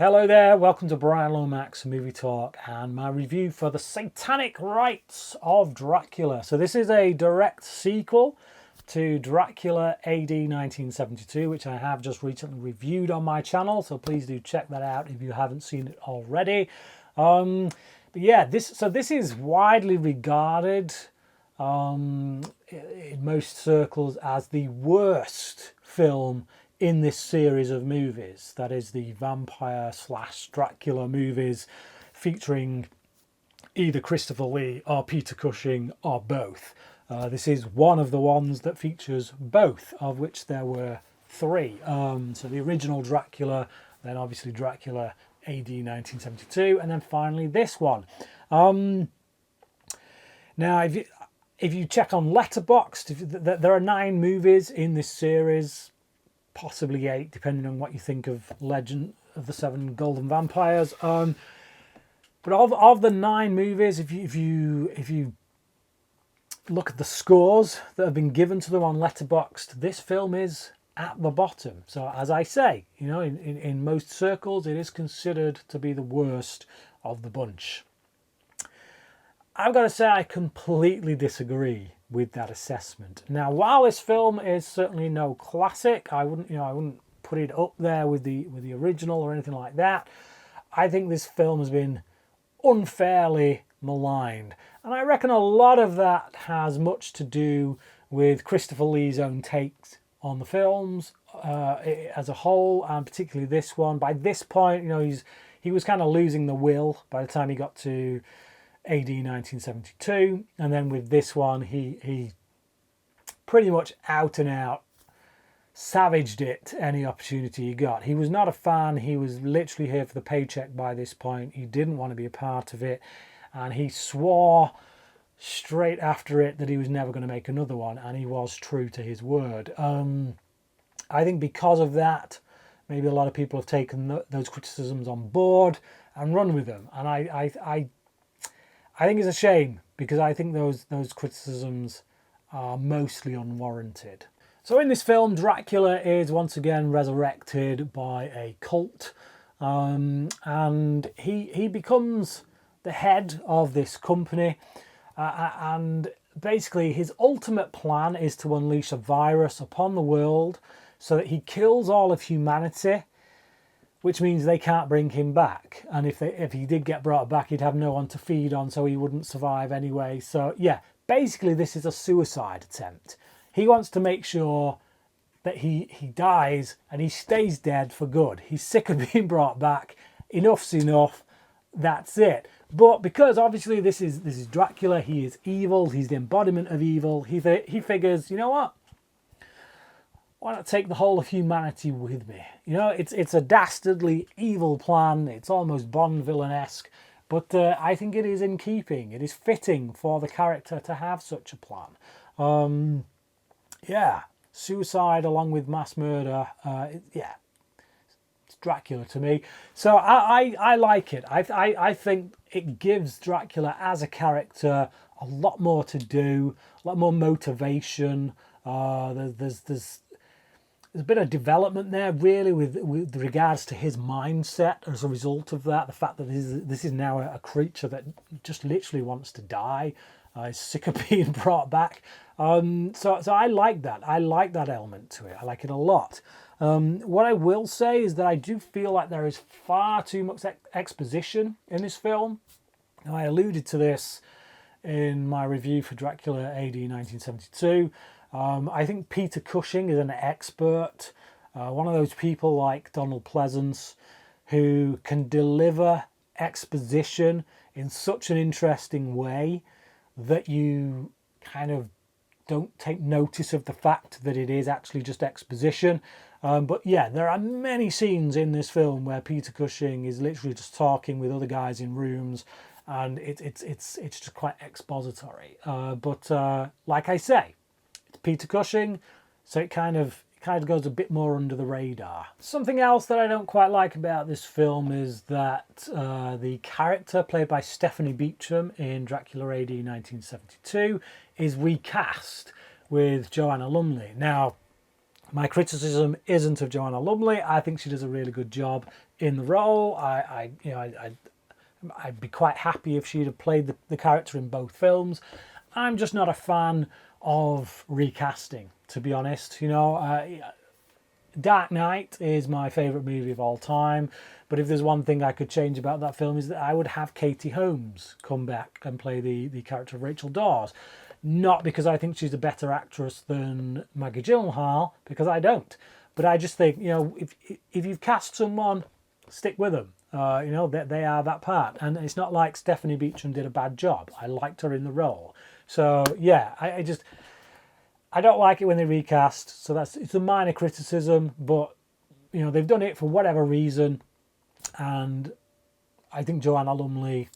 Hello there, welcome to Bryan Lomax Movie Talk and my review for the Satanic Rites of Dracula. So this is a direct sequel to Dracula AD 1972, which I have just recently reviewed on my channel, so please do check that out if you haven't seen it already. But yeah, this is widely regarded in most circles as the worst film in this series of movies. That is the vampire / Dracula movies featuring either Christopher Lee or Peter Cushing or both. This is one of the ones that features both, of which there were three. So the original Dracula, then obviously Dracula AD 1972, and then finally this one. Now, if you check on Letterboxd, there are 9 movies in this series, possibly 8, depending on what you think of Legend of the Seven Golden Vampires. But of the 9 movies, if you look at the scores that have been given to them on Letterboxd, this film is at the bottom. So as I say, you know, in most circles, it is considered to be the worst of the bunch. I've got to say I completely disagree with that assessment. Now, while this film is certainly no classic, I wouldn't put it up there with the original or anything like that. I think this film has been unfairly maligned, and I reckon a lot of that has much to do with Christopher Lee's own takes on the films as a whole, and particularly this one. By this point, you know, he was kind of losing the will by the time he got to AD 1972, and then with this one he pretty much out and out savaged it any opportunity he got. He was not a fan. He was literally here for the paycheck by this point. He didn't want to be a part of it, and he swore straight after it that he was never going to make another one, and he was true to his word. I think because of that, maybe a lot of people have taken those criticisms on board and run with them, and I think it's a shame, because I think those criticisms are mostly unwarranted. So in this film, Dracula is once again resurrected by a cult, and he becomes the head of this company, and basically his ultimate plan is to unleash a virus upon the world so that he kills all of humanity, which means they can't bring him back. And if he did get brought back, he'd have no one to feed on, so he wouldn't survive anyway. So yeah, basically this is a suicide attempt. He wants to make sure that he dies and he stays dead for good. He's sick of being brought back. Enough's enough. That's it. But because obviously this is Dracula, he is evil. He's the embodiment of evil. He figures, you know what? Why not take the whole of humanity with me? You know, it's a dastardly evil plan. It's almost Bond villain-esque, but I think it is in keeping. It is fitting for the character to have such a plan. Yeah, suicide along with mass murder. Yeah, it's Dracula to me. So I like it. I think it gives Dracula as a character a lot more to do, a lot more motivation. There's a bit of development there, really, with regards to his mindset as a result of that. The fact that this is now a creature that just literally wants to die, is sick of being brought back. So I like that. I like that element to it. I like it a lot. What I will say is that I do feel like there is far too much exposition in this film. Now, I alluded to this in my review for Dracula AD 1972. I think Peter Cushing is an expert, one of those people like Donald Pleasance who can deliver exposition in such an interesting way that you kind of don't take notice of the fact that it is actually just exposition. But yeah, there are many scenes in this film where Peter Cushing is literally just talking with other guys in rooms, and it's just quite expository. But like I say, Peter Cushing, so it kind of goes a bit more under the radar. Something else that I don't quite like about this film is that the character played by Stephanie Beacham in Dracula AD 1972 is recast with Joanna Lumley. Now, My criticism isn't of Joanna Lumley. I think she does a really good job in the role. I'd be quite happy if she'd have played the character in both films. I'm just not a fan of recasting, to be honest. Dark Knight is my favourite movie of all time, but if there's one thing I could change about that film is that I would have Katie Holmes come back and play the character of Rachel Dawes. Not because I think she's a better actress than Maggie Gyllenhaal, because I don't. But I just think, if you've cast someone, stick with them. They are that part. And it's not like Stephanie Beacham did a bad job. I liked her in the role. So, yeah, I don't like it when they recast. So it's a minor criticism, but, they've done it for whatever reason. And I think Joanna Lumley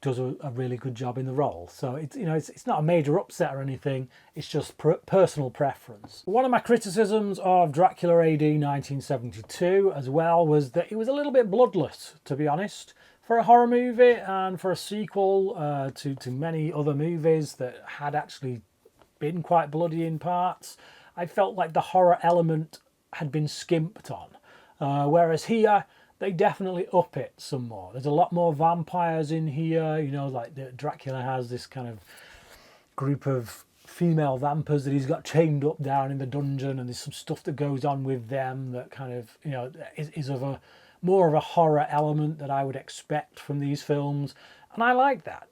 does a really good job in the role. So it's not a major upset or anything. It's just personal preference. One of my criticisms of Dracula AD 1972 as well was that it was a little bit bloodless, to be honest, for a horror movie and for a sequel to many other movies that had actually been quite bloody in parts. I felt like the horror element had been skimped on, whereas here they definitely up it some more. There's a lot more vampires in here. Dracula has this kind of group of female vampires that he's got chained up down in the dungeon, and there's some stuff that goes on with them that kind of, is of more of a horror element that I would expect from these films. And I like that,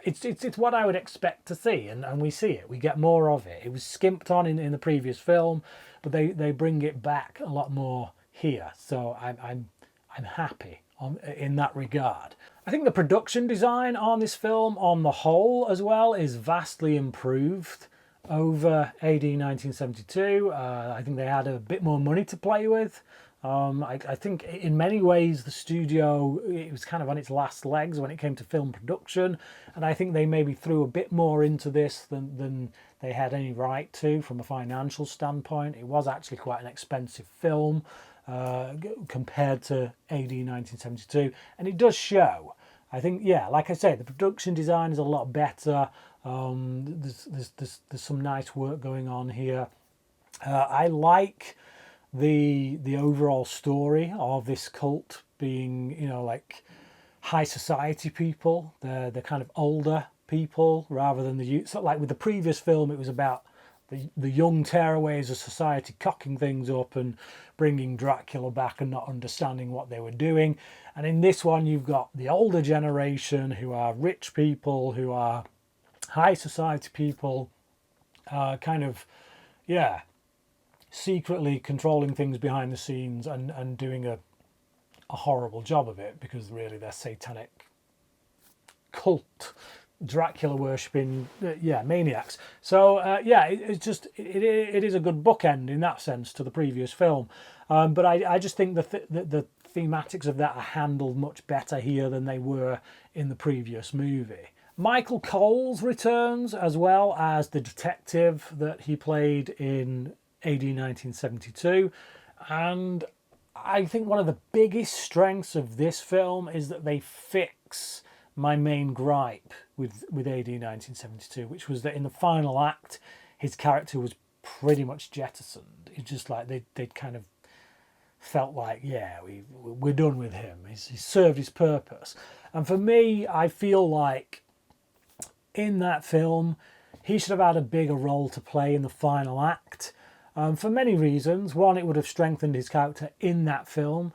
it's what I would expect to see, and we see it. We get more of it. It was skimped on in the previous film, but they bring it back a lot more here, so I'm happy in that regard. I think the production design on this film on the whole as well is vastly improved over AD 1972. I think they had a bit more money to play with. I think in many ways the studio, it was kind of on its last legs when it came to film production, and I think they maybe threw a bit more into this than they had any right to from a financial standpoint. It was actually quite an expensive film compared to AD 1972, and it does show. I think, like I say, the production design is a lot better. There's some nice work going on here. I like the overall story of this cult being, like high society people. They're kind of older people rather than the youth. So like with the previous film, it was about the young tearaways of society cocking things up and bringing Dracula back and not understanding what they were doing. And in this one, you've got the older generation who are rich people, who are high society people, secretly controlling things behind the scenes and doing a horrible job of it, because really they're satanic cult Dracula worshipping maniacs. So it is a good bookend in that sense to the previous film, but I just think the thematics of that are handled much better here than they were in the previous movie. Michael Coles returns as well as the detective that he played in AD 1972, and I think one of the biggest strengths of this film is that they fix my main gripe with AD 1972, which was that in the final act his character was pretty much jettisoned. It's just like they'd kind of felt like, we're done with him. He's served his purpose. And for me, I feel like in that film he should have had a bigger role to play in the final act, for many reasons. One, it would have strengthened his character in that film,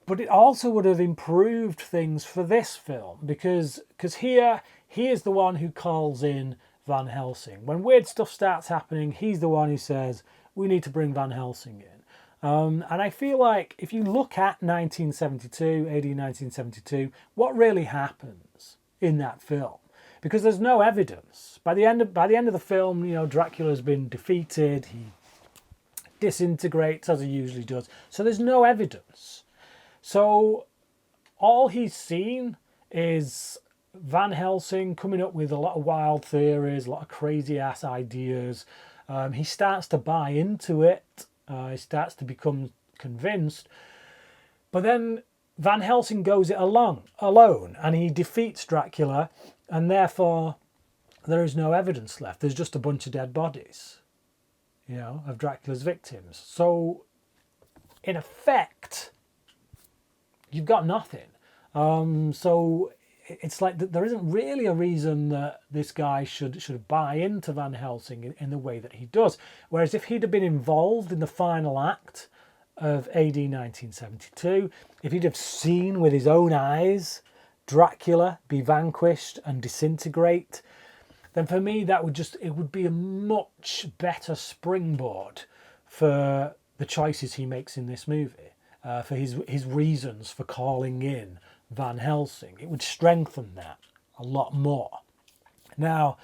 but it also would have improved things for this film, because here he is the one who calls in Van Helsing. When weird stuff starts happening, he's the one who says, we need to bring Van Helsing in. And I feel like if you look at 1972, AD 1972, what really happens in that film? Because there's no evidence. By the end of the film, Dracula's been defeated. He disintegrates as he usually does. So there's no evidence. So all he's seen is Van Helsing coming up with a lot of wild theories, a lot of crazy ass ideas. He starts to buy into it. He starts to become convinced. But then Van Helsing goes it alone, and he defeats Dracula, and therefore there is no evidence left. There's just a bunch of dead bodies. you know, of Dracula's victims. So, in effect, you've got nothing. So it's like there isn't really a reason that this guy should buy into Van Helsing in the way that he does. Whereas if he'd have been involved in the final act of AD 1972, if he'd have seen with his own eyes Dracula be vanquished and disintegrate, then for me it would be a much better springboard for the choices he makes in this movie, for his reasons for calling in Van Helsing. It would strengthen that a lot more. Now,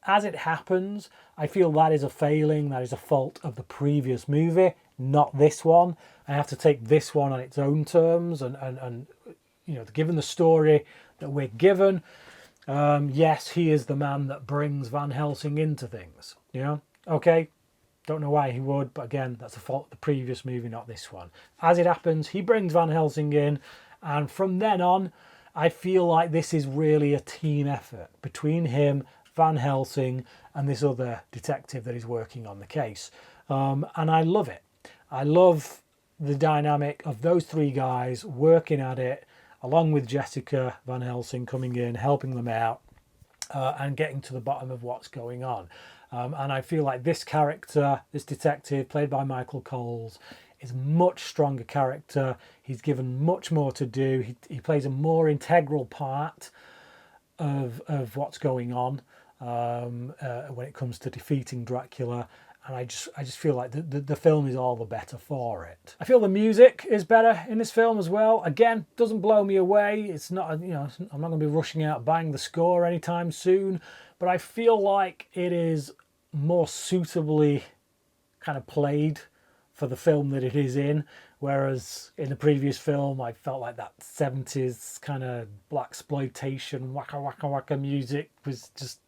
as it happens, I feel that is a failing, that is a fault of the previous movie, not this one. I have to take this one on its own terms, and you know, given the story that we're given, yes, he is the man that brings Van Helsing into things. You know, okay, don't know why he would, but again, that's a fault of the previous movie, not this one. As it happens, he brings Van Helsing in, and from then on, I feel like this is really a team effort between him, Van Helsing, and this other detective that is working on the case. And I love it. I love the dynamic of those three guys working at it, along with Jessica Van Helsing coming in, helping them out, and getting to the bottom of what's going on. And I feel like this character, this detective, played by Michael Coles, is a much stronger character. He's given much more to do. He plays a more integral part of what's going on when it comes to defeating Dracula. And I just feel like the film is all the better for it. I feel the music is better in this film as well. Again, doesn't blow me away. It's not, you know, I'm not going to be rushing out buying the score anytime soon. But I feel like it is more suitably kind of played for the film that it is in, whereas in the previous film I felt like that 70s kind of blaxploitation waka waka waka music was just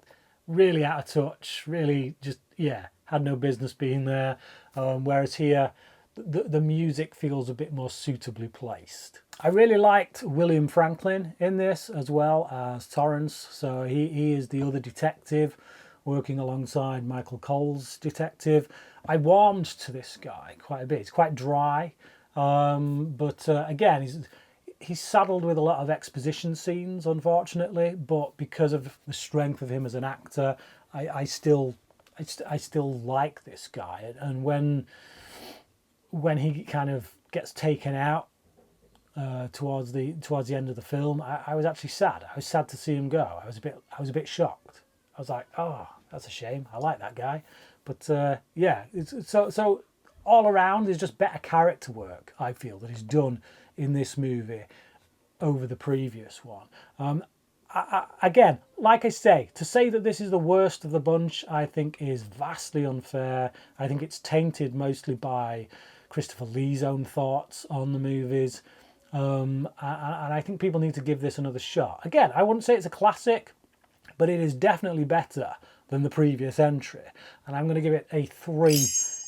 really out of touch, really just, yeah, had no business being there, whereas here the music feels a bit more suitably placed. I really liked William Franklin in this as well as Torrance, so he is the other detective working alongside Michael Cole's detective. I warmed to this guy quite a bit. It's quite dry, but again, he's saddled with a lot of exposition scenes, unfortunately. But because of the strength of him as an actor, I still like this guy. And when he kind of gets taken out towards the end of the film, I was actually sad. I was sad to see him go. I was a bit shocked. I was like, oh, that's a shame. I like that guy. But yeah, so all around there's just better character work, I feel, that is done in this movie over the previous one. Again, like I say, to say that this is the worst of the bunch, I think is vastly unfair. I think it's tainted mostly by Christopher Lee's own thoughts on the movies. And I think people need to give this another shot. Again, I wouldn't say it's a classic, but it is definitely better than the previous entry. And I'm going to give it a 3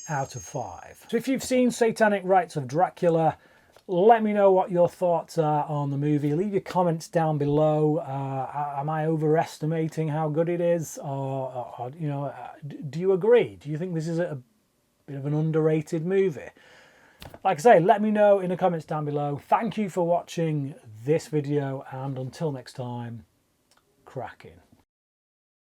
out of 5. So if you've seen Satanic Rites of Dracula, let me know what your thoughts are on the movie. Leave your comments down below. Am I overestimating how good it is? Or you know, do you agree? Do you think this is a bit of an underrated movie? Like I say, let me know in the comments down below. Thank you for watching this video, and until next time, cracking.